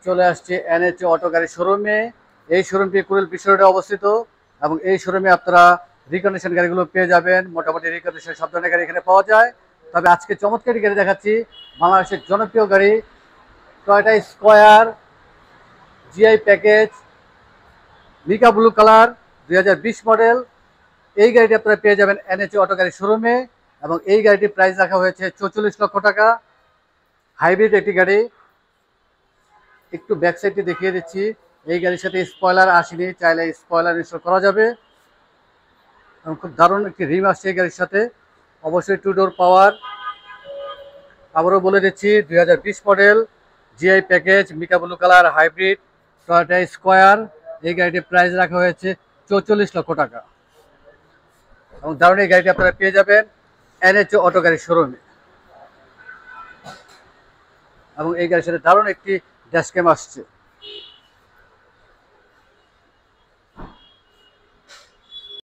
চলে আসছে এনএচএ অটো গাড়ি শোরুমে। এই শোরুমটি কুড়িল বিশ্ব রোডে অবস্থিত এবং এই শোরুমে আপনারা রিকন্ডিশন গাড়িগুলো পেয়ে যাবেন। মোটামুটি রিকন্ডিশন সব ধরনের গাড়ি এখানে পাওয়া যায়। তবে আজকে চমৎকারী গাড়ি দেখাচ্ছি, বাংলাদেশের জনপ্রিয় গাড়ি Toyota square GI package mica blue colour 2020 model. এই গাড়িটি আপনারা পেয়ে যাবেন এনএচএ অটো গাড়ি শোরুমে এবং এই গাড়িটির প্রাইস রাখা হয়েছে 44 লক্ষ টাকা। হাইব্রিড একটি গাড়ি। একটু ব্যাক সাইডটি দেখিয়ে দিচ্ছি। এই গাড়ির সাথে স্পয়লার আসেনি, চাইলে স্পয়লার ইনস্টল করা যাবে এবং খুব দারুণ একটি রিম আসছে এই গাড়ির সাথে। অবশ্যই 2 ডোর পাওয়ার। আবারও বলে দিচ্ছি 2020 model GI package mica blue colour hybrid Toyota square. এই গাড়িটির প্রাইস রাখা হয়েছে 44 লক্ষ টাকা এবং দারুণ এই গাড়িটি আপনারা পেয়ে যাবেন এনএচএ অটো গাড়ির শোরুমে। এবং এই গাড়ির সাথে দারুণ একটি ড্যাশ ক্যাম আসছে।